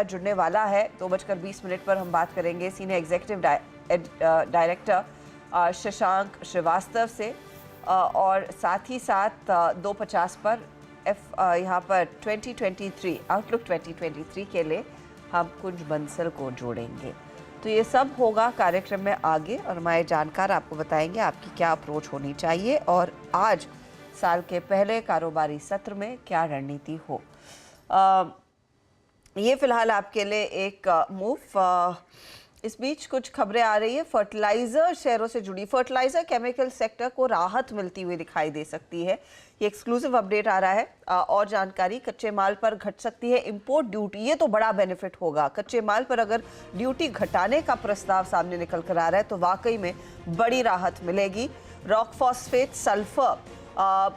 जुड़ने वाला है। 2:20 पर हम बात करेंगे senior executive director Shashank Srivastava से और साथ ही साथ 2:50 पर यहाँ पर 2023 आउटलुक 2023 के लिए हम कुंज बंसल को जोड़ेंगे। तो ये सब होगा कार्यक्रम में आगे और हमारे जानकार आपको बताएंगे आपकी क्या अप्रोच होनी चाहिए और आज साल के पहले कारोबारी सत्र में क्या रणनीति हो। ये फिलहाल आपके लिए एक मूव। इस बीच कुछ खबरें आ रही है फर्टिलाइजर शेयरों से जुड़ी। फर्टिलाइजर केमिकल सेक्टर को राहत मिलती हुई दिखाई दे सकती है। ये एक्सक्लूसिव अपडेट आ रहा है। और जानकारी, कच्चे माल पर घट सकती है इंपोर्ट ड्यूटी। ये तो बड़ा बेनिफिट होगा। कच्चे माल पर अगर ड्यूटी घटाने का प्रस्ताव सामने निकल कर आ रहा है तो वाकई में बड़ी राहत मिलेगी। रॉक फॉस्फेट, सल्फर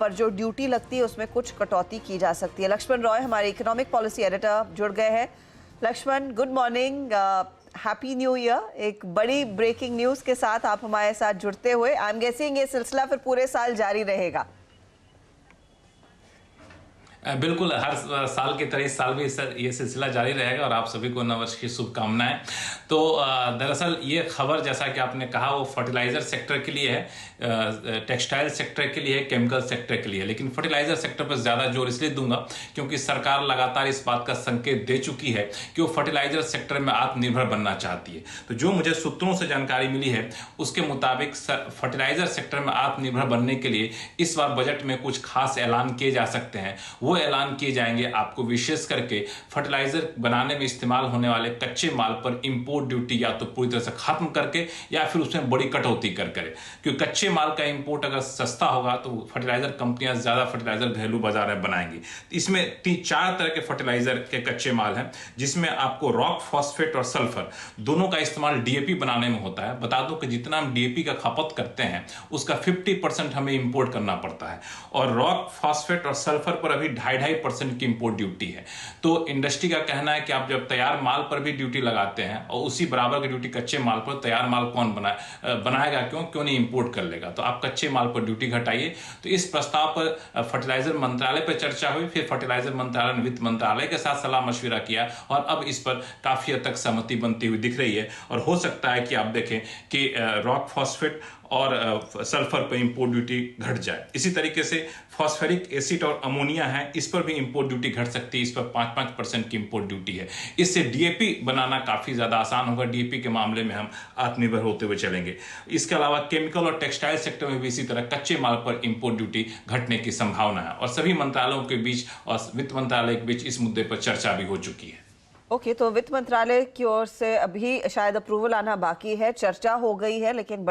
पर जो ड्यूटी लगती है उसमें कुछ कटौती की जा सकती है। लक्ष्मण रॉय हमारे इकोनॉमिक पॉलिसी एडिटर जुड़ गए हैं। Laxman, good morning, happy new year. एक बड़ी ब्रेकिंग न्यूज़ के साथ आप हमारे साथ जुड़ते हुए, आई एम गेसिंग ये सिलसिला फिर पूरे साल जारी रहेगा। बिल्कुल, हर साल की तरह इस साल भी ये सिलसिला जारी रहेगा और आप सभी को नववर्ष की शुभकामनाएं। तो दरअसल ये खबर, जैसा कि आपने कहा, वो फर्टिलाइजर सेक्टर के लिए है, टेक्सटाइल सेक्टर के लिए है, केमिकल सेक्टर के लिए है। लेकिन फर्टिलाइजर सेक्टर पर ज़्यादा जोर इसलिए दूंगा क्योंकि सरकार लगातार इस बात का संकेत दे चुकी है कि वो फर्टिलाइजर सेक्टर में आत्मनिर्भर बनना चाहती है। तो जो मुझे सूत्रों से जानकारी मिली है उसके मुताबिक फर्टिलाइजर सेक्टर में आत्मनिर्भर बनने के लिए इस बार बजट में कुछ खास ऐलान किए जा सकते हैं। वो ऐलान किए जाएंगे आपको विशेष करके फर्टिलाइजर बनाने में इस्तेमाल होने वाले कच्चे माल पर इंपोर्ट ड्यूटी या तो पूरी तरह से खत्म करके या फिर उसमें बड़ी कटौती कर करे। क्योंकि कच्चे माल का इंपोर्ट अगर सस्ता होगा तो फर्टिलाइजर कंपनियां ज्यादा फर्टिलाइजर घरेलू बाजार में बनाएंगी। इसमें 3-4 तरह के फर्टिलाइजर के कच्चे माल हैं, जिसमें आपको रॉक फॉस्फेट और सल्फर दोनों का इस्तेमाल डीएपी बनाने में होता है। बता दूं कि जितना हम डीएपी का खपत करते हैं उसका 50% हमें इंपोर्ट करना पड़ता है और रॉक फॉस्फेट और सल्फर पर अभी 2.5% की इंपोर्ट ड्यूटी है। तो इंडस्ट्री का कहना है कि आप जब तैयार माल पर भी ड्यूटी लगाते हैं और उसी बराबर की ड्यूटी कच्चे माल पर, तैयार माल कौन बनाएगा, क्यों नहीं इंपोर्ट कर लेगा। तो आप कच्चे माल पर ड्यूटी घटाइए। तो इस प्रस्ताव पर फर्टिलाइजर मंत्रालय पर चर्चा हुई, फिर फर्टिलाइजर मंत्रालय ने वित्त मंत्रालय के साथ सलाह मशविरा किया और अब इस पर काफी हद तक सहमति बनती हुई दिख रही है। और हो सकता है कि आप देखें कि रॉक फॉस्फेट और सल्फर पर इंपोर्ट ड्यूटी घट जाए। इसी तरीके से फॉस्फेरिक एसिड और अमोनिया है, इस पर भी इंपोर्ट ड्यूटी घट सकती है। इस पर 5% की इंपोर्ट ड्यूटी है। इससे डीएपी बनाना काफी ज्यादा आसान होगा। डीएपी के मामले में हम आत्मनिर्भर होते हुए चलेंगे। इसके अलावा केमिकल और टेक्सटाइल सेक्टर में भी इसी तरह कच्चे माल पर इंपोर्ट ड्यूटी घटने की संभावना है और सभी मंत्रालयों के बीच और वित्त मंत्रालय के बीच इस मुद्दे पर चर्चा भी हो चुकी है। ओके, तो वित्त मंत्रालय की ओर से अभी शायद अप्रूवल आना बाकी है। चर्चा हो गई है लेकिन बड़े